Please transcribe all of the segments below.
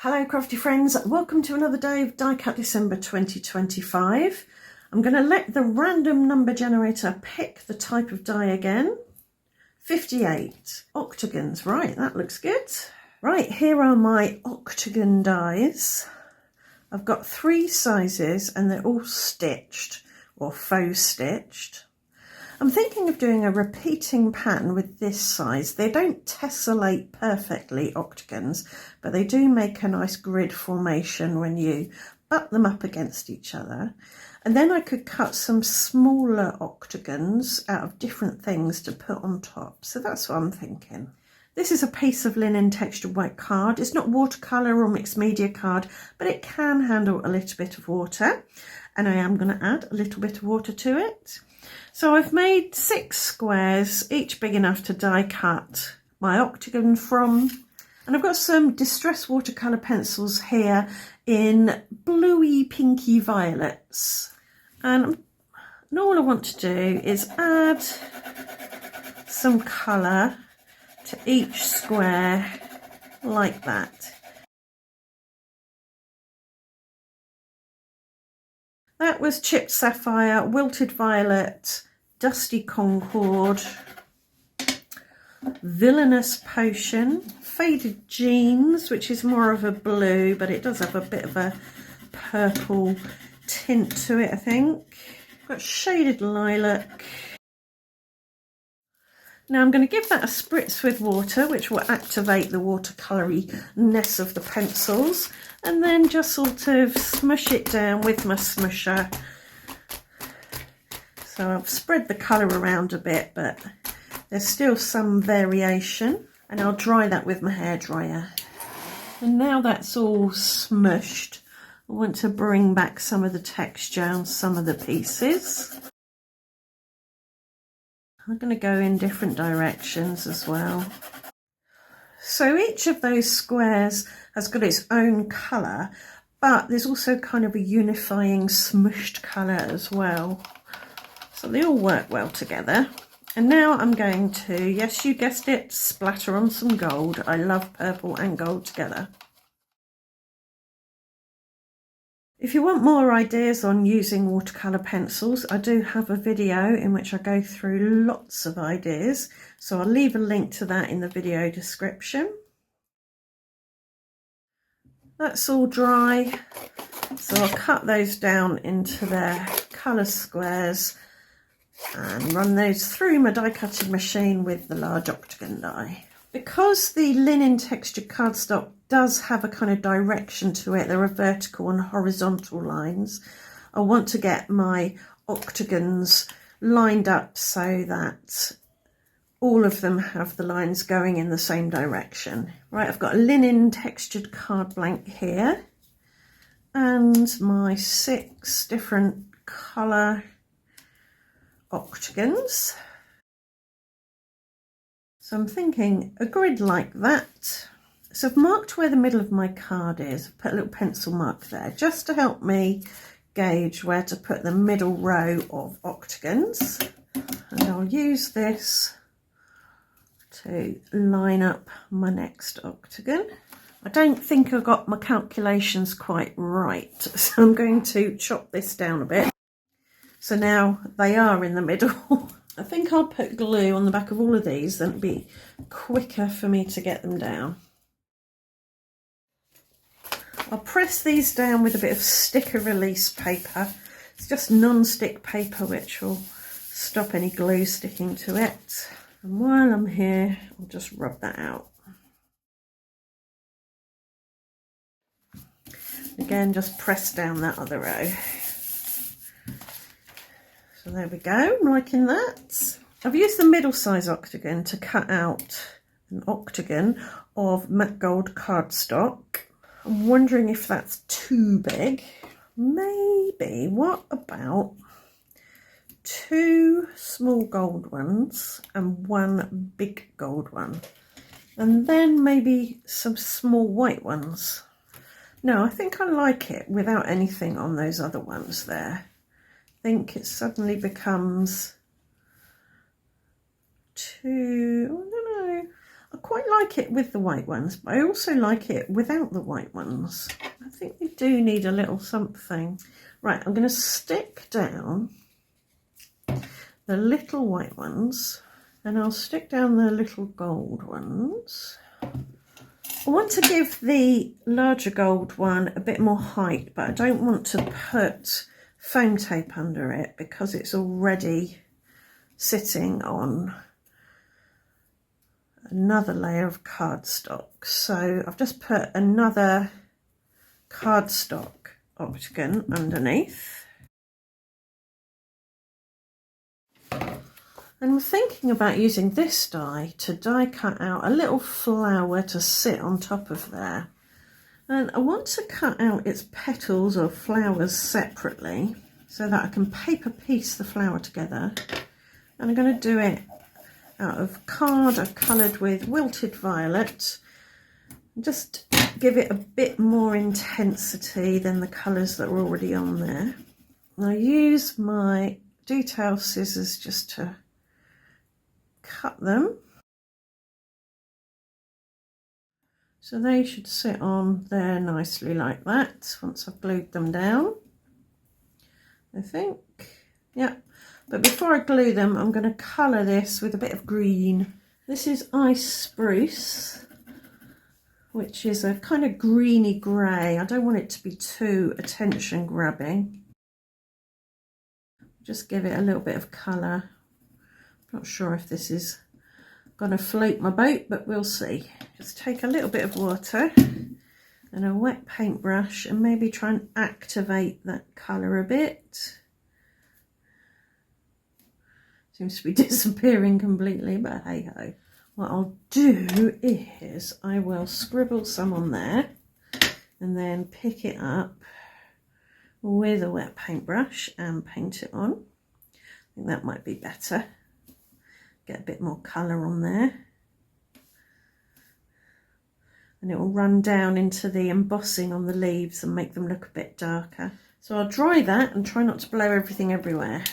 Hello crafty friends, welcome to another day of Die Cut December 2025. I'm going to let the random number generator pick the type of die again. 58. Octagons, right, that looks good. Right, here are my octagon dies. I've got 3 sizes and they're all stitched or faux stitched. I'm thinking of doing a repeating pattern with this size. They don't tessellate perfectly, octagons, but they do make a nice grid formation when you butt them up against each other. And then I could cut some smaller octagons out of different things to put on top. So that's what I'm thinking. This is a piece of linen textured white card. It's not watercolour or mixed media card, but it can handle a little bit of water. And I am going to add a little bit of water to it. So I've made 6 squares, each big enough to die cut my octagon from. And I've got some distress watercolour pencils here in bluey pinky violets. And all I want to do is add some colour to each square like that. That was chipped sapphire, wilted violet, dusty concord, villainous potion, faded jeans, which is more of a blue, but it does have a bit of a purple tint to it, I think. Got shaded lilac. Now I'm going to give that a spritz with water, which will activate the watercolory-ness of the pencils, and then just sort of smush it down with my smusher. So I've spread the colour around a bit, but there's still some variation, and I'll dry that with my hairdryer. And now that's all smushed, I want to bring back some of the texture on some of the pieces. I'm going to go in different directions as well. So each of those squares has got its own colour, but there's also kind of a unifying smushed colour as well. So they all work well together. And now I'm going to, yes, you guessed it, splatter on some gold. I love purple and gold together. If you want more ideas on using watercolour pencils, I do have a video in which I go through lots of ideas, so I'll leave a link to that in the video description. That's all dry, so I'll cut those down into their colour squares and run those through my die cutting machine with the large octagon die. Because the linen textured cardstock does have a kind of direction to it, there are vertical and horizontal lines, I want to get my octagons lined up so that all of them have the lines going in the same direction. Right, I've got a linen textured card blank here and my 6 different colour octagons. So I'm thinking a grid like that. So I've marked where the middle of my card is. I've put a little pencil mark there just to help me gauge where to put the middle row of octagons. And I'll use this to line up my next octagon. I don't think I got my calculations quite right, so I'm going to chop this down a bit. So now they are in the middle. I think I'll put glue on the back of all of these, then it'll be quicker for me to get them down. I'll press these down with a bit of sticker release paper. It's just non-stick paper which will stop any glue sticking to it. And while I'm here, I'll just rub that out. Again, just press down that other row. So there we go, I'm liking that. I've used the middle size octagon to cut out an octagon of matte gold cardstock. I'm wondering if that's too big. Maybe, what about 2 small gold ones and 1 big gold one? And then maybe some small white ones. No, I think I like it without anything on those other ones there. I think it suddenly becomes too, I don't know. I quite like it with the white ones, but I also like it without the white ones. I think we do need a little something. Right, I'm going to stick down the little white ones and I'll stick down the little gold ones. I want to give the larger gold one a bit more height, but I don't want to put foam tape under it because it's already sitting on another layer of cardstock. So I've just put another cardstock Octagon underneath. And I'm thinking about using this die to die cut out a little flower to sit on top of there. And I want to cut out its petals or flowers separately so that I can paper piece the flower together. And I'm going to do it out of card I've coloured with wilted violet. Just give it a bit more intensity than the colours that are already on there. And I use my detail scissors just to cut them. So they should sit on there nicely like that once I've glued them down, I think. Yeah. But before I glue them, I'm going to colour this with a bit of green. This is Ice Spruce, which is a kind of greeny grey. I don't want it to be too attention grabbing. Just give it a little bit of colour. Not sure if this is going to float my boat, but we'll see. Just take a little bit of water and a wet paintbrush and maybe try and activate that colour a bit. Seems to be disappearing completely, but hey ho. What I'll do is I will scribble some on there and then pick it up with a wet paintbrush and paint it on. I think that might be better. Get a bit more colour on there. And it will run down into the embossing on the leaves and make them look a bit darker. So I'll dry that and try not to blow everything everywhere.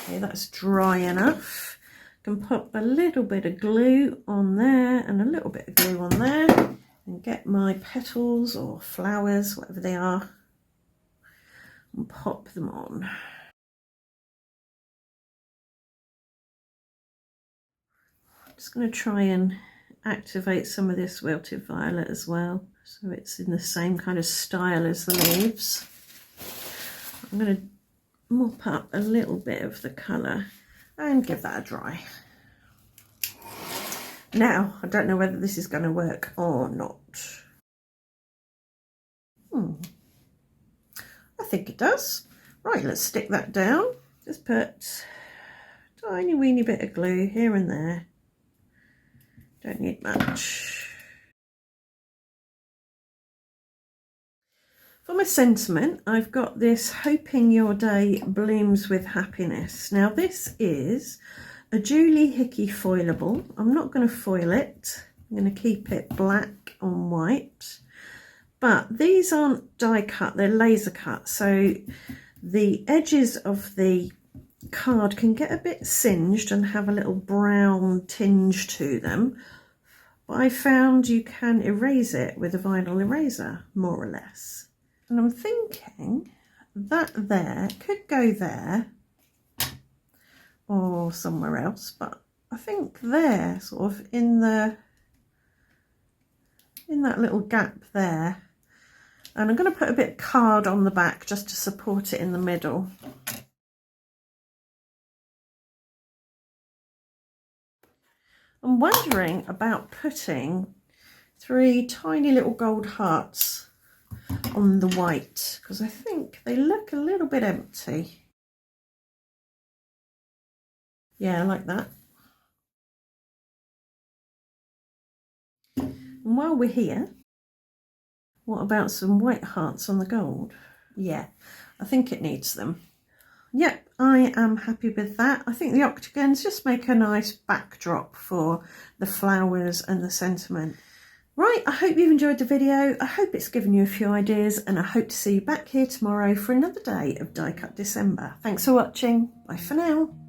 Okay, that's dry enough. I can pop a little bit of glue on there and a little bit of glue on there and get my petals or flowers, whatever they are, and pop them on. I'm just going to try and activate some of this wilted violet as well, so it's in the same kind of style as the leaves. I'm going to mop up a little bit of the colour and give that a dry. Now, I don't know whether this is going to work or not. I think it does. Right, let's stick that down. Just put a tiny weeny bit of glue here and there. Don't need much. For my sentiment, I've got this Hoping Your Day Blooms with Happiness. Now this is a Julie Hickey foilable. I'm not going to foil it. I'm going to keep it black on white. But these aren't die cut, they're laser cut. So the edges of the card can get a bit singed and have a little brown tinge to them. But I found you can erase it with a vinyl eraser, more or less. And I'm thinking that there could go there or somewhere else, but I think there, sort of in that little gap there. And I'm going to put a bit of card on the back just to support it in the middle. I'm wondering about putting 3 tiny little gold hearts on the white, because I think they look a little bit empty. Yeah, I like that. And while we're here, what about some white hearts on the gold? Yeah, I think it needs them. Yep, I am happy with that. I think the octagons just make a nice backdrop for the flowers and the sentiment. Right, I hope you've enjoyed the video. I hope it's given you a few ideas, and I hope to see you back here tomorrow for another day of Die Cut December. Thanks for watching. Bye for now.